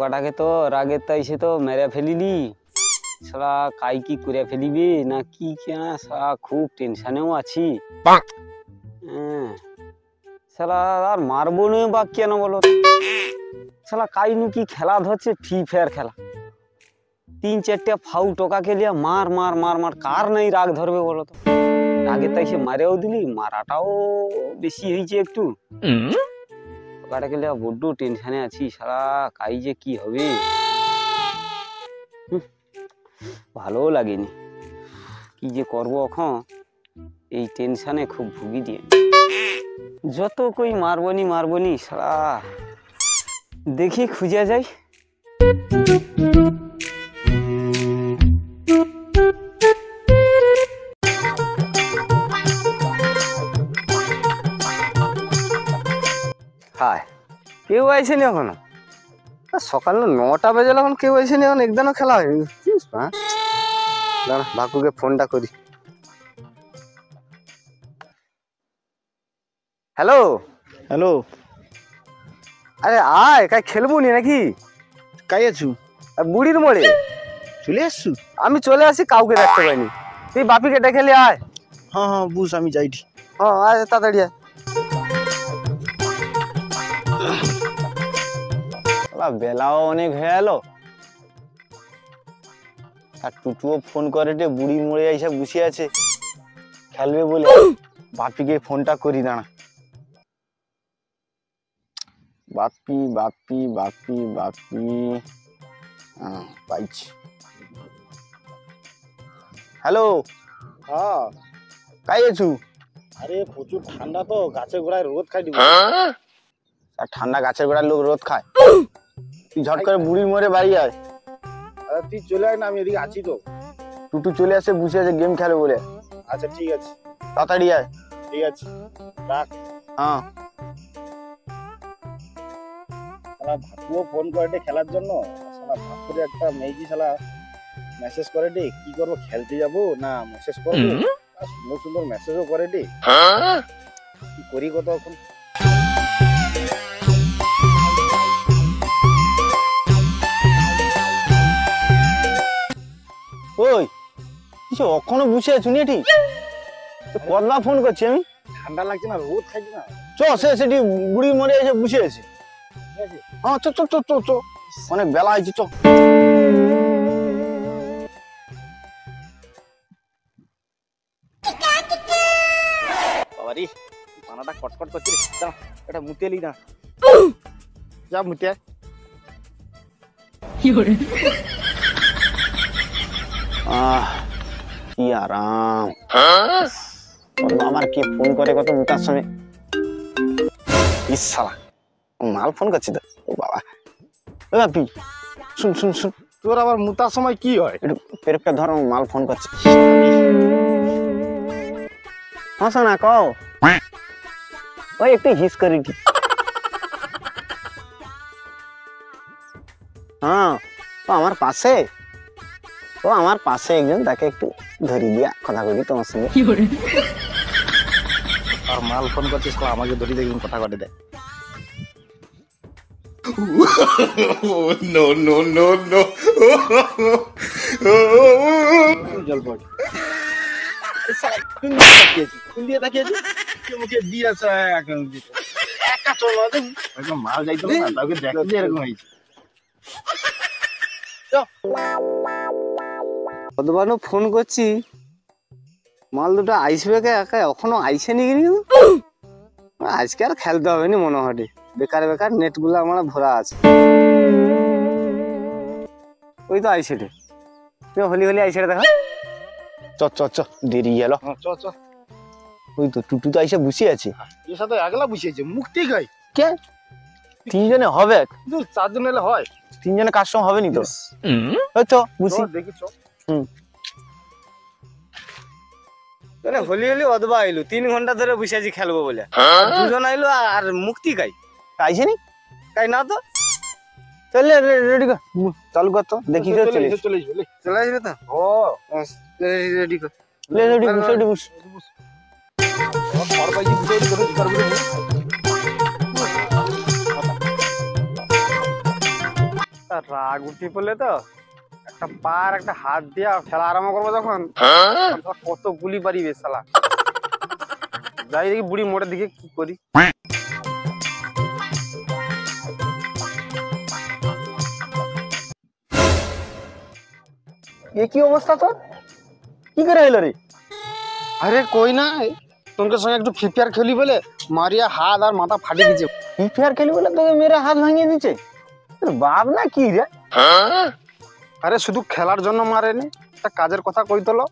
পোকাটাকে তো রাগের তাইছে তো মেরে ফেলিলি শালা, কাই কি করে ফেলিবি না কি শালা, খুব টেনশনেও আছি। শালা আর মারবো না বা কেন বলো শালা, কাইনু কি খেলা ধরছে, ফ্রি ফায়ার খেলা। 3-4টা ফাউ টোকাকে লিয়া মার মার মার মার, কার নাই রাগ ধরবে বলো তো? আগে তাই সে মারেও দিলি, মারাটাও বেশি হয়েছে একটু। টোকাটাকে লিয়া বড্ড টেনশনে আছি শালা, কাই যে কি হবে ভালো লাগেনি। কি যে করবো এখন, এই টেনশনে খুব ভুগি দিয়ে। যত কই মারবনি শালা, দেখি খুঁজে যাই। হায়, কেউ আইসেনি এখনো? সকাল 9টা বেজে এখন কেউ আইসেনি, এখন একদিনও খেলা হয়। দাঁড়া, বাকুকে ফোনটা করি। হ্যালো হ্যালো, আরে আয়, কাই খেলবো নি নাকি? কাই আছু? বুড়ির মোড়ে চলে আসছু? আমি চলে আসি, কাউকে দেখতে পাইনি। তুই বাপিকে ডেকে লে আয়। হ্যাঁ হ্যাঁ বুঝ, আমি যাইটি। হ্যাঁ আয় তাড়াতাড়ি আয়। বেলাও অনেক হয়ে গেল, আর টুটুও ফোন করে রে, বুড়ির মোড়ে এসে বসে আছে খেলবে বলে। বাপিকে ফোনটা করি, দাঁড়া। বাপি বাপি বাপি বাপি, পাইছি। হ্যালো, হ্যাঁ কাই আছু? আরে প্রচুর ঠান্ডা তো, গাছের গোড়ায় রোদ খাই দিব। আর ঠান্ডা গাছের গোড়ার লোক রোদ খায়? তুই ঝট করে বুড়ির মোড়ে বাড়ি আয়। আরে তুই চলে আয় না, আমি এদিকে আছি তো। টুটু চলে আসে, বসে আছে গেম খেলে বলে। আচ্ছা ঠিক আছে, তাড়াতাড়ি আয়। ঠিক আছে রাখ। হ্যাঁ, শালা ভাকুও ফোন করে দে খেলার জন্য। শালা ভাকুরে একটা মেয়েজি শালা মেসেজ করে দে, কি করবো, খেলতে যাবো না মেসেজ করবো? সুন্দর সুন্দর মেসেজও করে দে, কি করি কত এখন। ওই কিছু এখনো বসে আছু নি? ঠিক কতবা ফোন করছি আমি। ঠান্ডা লাগছে না, রোদ খাইছি না। চ সেটি বুড়ির মোড়ে এসে বসে আছে। ঠিক আছে, হ্যাঁ চ চ চ চ চ, অনেক বেলা হয়েছে, চ। বাবারি পানাটা কটকট করছে রে, দাঁড়া এটা মুতে লি না, যা মুতে আয়। কি আরাম। আমার কি ফোন করে কত মুটার সময়। ইসালা মাল ফোন করছি তো। ও বাবা, ও বাপি শুন শুন শুন, তোর আবার মুতার সময় কি হয়? একটু পেরেকটা ধর, মাল ফোন করছে। হ্যাঁ শোনা কও, ওই একটু হিস করি। হ্যাঁ ও আমার পাশে, ও আমার পাশে একজন, তাকে একটু ধরি দিয়া কথা করি তোমার সঙ্গে। আর মাল ফোন করছিস, আমাকে ধরি দেখবেন কথা কাটে দেয়। No, no, no, no. জল পড় দিয়ে তাকিয়েছি, মুখে দিয়েছে একা চলো একদম মাল যাইতো না, তাকে দেখতে এরকম হয়েছে। কতবার ফোন করছি, মাল দুটো আইসবে একা, এখনো আইসেনি। আজকে আর খেলতে হবে না মনে হয়, বেকার বেকার নেট গুলো আমার ভরা আছে। ওই তো আইসে রে, তুই হলি হলি আইসে দেখা। চ চ চ, দেরি গেল। চ চ, ওই তো টুটু তো আইসে বসে আছে। এর সাথে আগলা বসিয়েছে, মুক্তি গাই কে 3 জনে হবে? 4 জন এলে হয়, 3 জনে কাজ সঙ্গে হবে নি তো? ওই তো বুঝি দেখি চ। হলি হলি অদবা আইলো, 3 ঘন্টা ধরে বসে আছি খেলবো বলে। 2 জন আইলো আর মুক্তি গাই আইসে নি, কাই না তো। চলে রেডি কর, চালু কর তো, দেখি তো চলে আসবে তো। ও রেডি কর, রেডি বস। আর পাইছি বুঝাই করে দিতে পারবে না। তার রাগ উঠি পড়লে তো একটা পার একটা হাত দিয়া খেলা আরম্ভ করবো যখন কত গুলি পারিবে শালা। যাই দেখি বুড়ি মোড়ের দিকে কি করি। এ কি অবস্থা তোর? কি করে এলো রে? আরে কই না, তোমার সঙ্গে একটু ফ্রি ফায়ার খেলি বলে মারিয়া হাত আর মাথা ফাটিয়ে দিচ্ছে। ফ্রি ফায়ার খেলি বলে তোকে মেরে হাত ভাঙিয়ে দিচ্ছে? তোর বাপ না কি রে? আরে শুধু খেলার জন্য মারেনি, একটা কাজের কথা কই তোলো,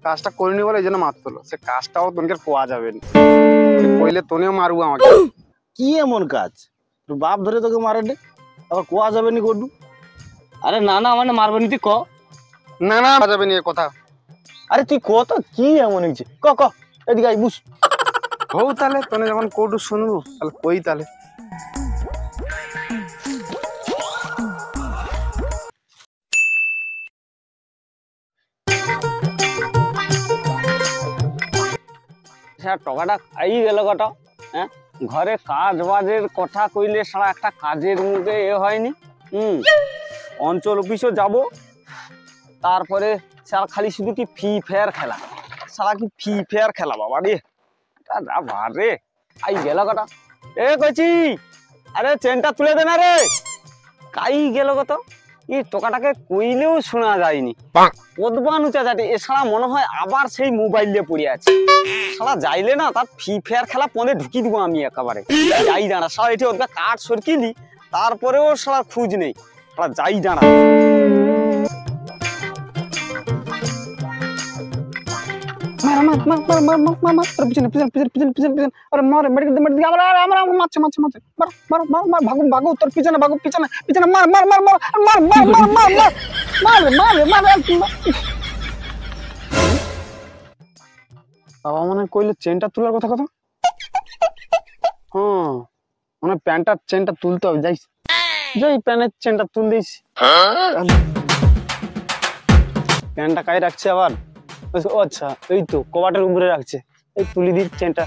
কাজটা করিনি বলে এই জন্য মারতো। সে কাজটাও তোমাকে কোয়া যাবে না, কইলে তোনেও মারবো আমাকে। কি এমন কাজ তোর বাপ ধরে তোকে মারে রে? আবার কোয়া যাবে নি গড্ডু? আরে না না মানে মারবো নি, তুই ক। না না কোয়া যাবে না এ কথা। আরে তুই কত কি এমন হয়েছে ক ক এদিকে আই বুঝ। হও তাহলে তোনে যখন কোটু শুনবো তাহলে কই তাহলে। টকাটা খাই গেল কটা। হ্যাঁ, ঘরে কাজ বাজের কথা কইলে সারা একটা কাজের মুখে এ হয়নি। অঞ্চল অফিসও যাব, তারপরে সারা খালি শুধু কি ফ্রি ফায়ার খেলা, সারা কি ফ্রি ফায়ার খেলা বাবা রে, যা ভার রে। আই গেল কটা। এ কইছি, আরে চেনটা তুলে দে না রে। কাই গেল কত, এই টোকাটাকে কইলেও শোনা যায়নি। পদবান উঁচা যাতে এছাড়া মনে হয় আবার সেই মোবাইল দিয়ে পড়ে আছে। সারা যাইলে না তার ফ্রি ফায়ার খেলা পনে ঢুকি দিব আমি একেবারে। যাই দাঁড়া সারা এটি ওদের কাঠ সরকিলি, তারপরেও সারা খুঁজ নেই। সারা যাই দাঁড়া। বাবা মনে কইলে চেনটা তোলার কথা কথা। হ্যাঁ মানে প্যান্টার চেনটা তুলতে হবে, যাই যাই প্যান্টের চেনটা তুল দিস। প্যান্টটা কাই রাখছে আবার? ও আচ্ছা, এই তো কবাটের উপরে রাখছে, এই তুলি দিস চেনটা।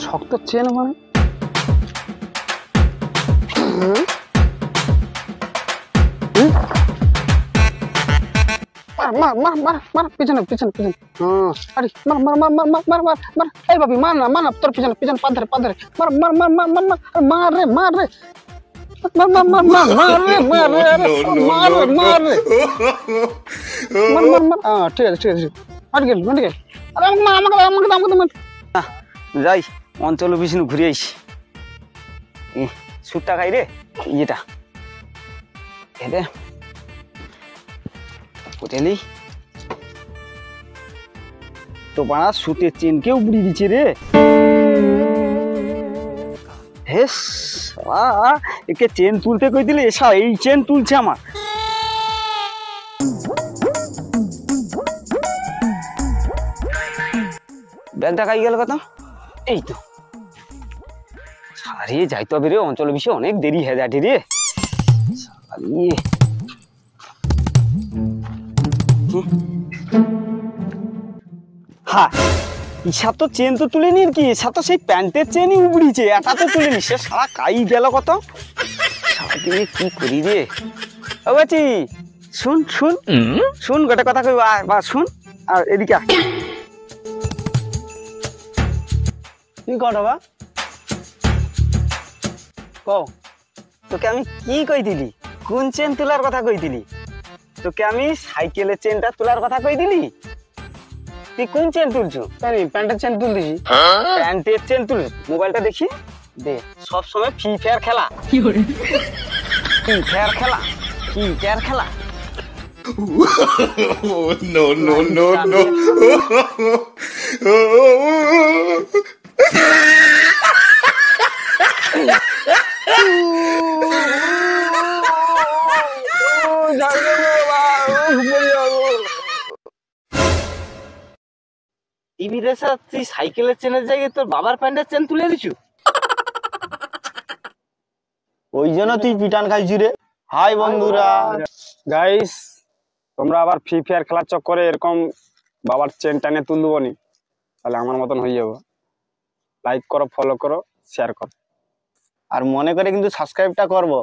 শক্ত চেন মানে মার মার মার মার পিছনে পিছনে পিছনে। আরে মার মার মার মার মার মার মার। এই বাবি মার না তোর পিছনে পিছনে পাথরে পাথরে মার মার মার মার মার মার মার রে মার রে মার মার মার মার মার রে মার রে মার রে মার রে মার মার মার। ঠিক আছে ঠিক আছে, আটকেল আটকেল। আরে আমাকে আমাকে আমাকে আমাকে যাই অঞ্চল অফিস ঘুরে আইসি। সুটটা খাই রে, ইয়েটা এদে হোটেলি তো পাড়া সুটের চেনকেও বুড়ি দিচ্ছে রে। হেস একে চেন তুলতে কই দিলে এসা এই চেন তুলছে আমার। ব্যাগটা খাই গেল কথা। এই তো সারিয়ে যাইতে হবে রে, অঞ্চল বিষয়ে অনেক দেরি হয়ে যায় রে। সারিয়ে হ্যাঁ, ইসা তো চেন তো তুলে নি কি, ইসা তো সেই প্যান্টের চেনই উবড়িছে, এটা তো তুলে নি। সে সারা কাই গেল কত। সারাদিনে কি করি রে। ও বাচি শুন শুন শুন, গোটা কথা কই বা শুন। আর এদিকে কি কর বা কও, তোকে আমি কি কই দিলি? কোন চেন তোলার কথা কই দিলি? তোকে আমি সাইকেলের চেনটা তোলার কথা কই দিলি? তুই কোন চেন তুলছো? জানি প্যান্টের চেন তুল দিছি। প্যান্টের চেন তুল। মোবাইলটা দেখি দে। সব সময় ফ্রি ফায়ার খেলা, ফ্রি ফায়ার খেলা, ফ্রি ফায়ার খেলা। No, no, no, no. তুই সাইকেলের চেনের জায়গায় তোর বাবার প্যান্টের চেন তুলে দিছু। ওই জন্য তুই পিটান খাইছি রে। হাই বন্ধুরা, গাইস তোমরা আবার ফ্রি ফায়ার খেলার চক্করে এরকম বাবার চেন টানে তুলবো নি, তাহলে আমার মতন হয়ে যাবো। লাইক করো, ফলো করো, শেয়ার করো। আর মনে করে কিন্তু সাবস্ক্রাইবটা করবো।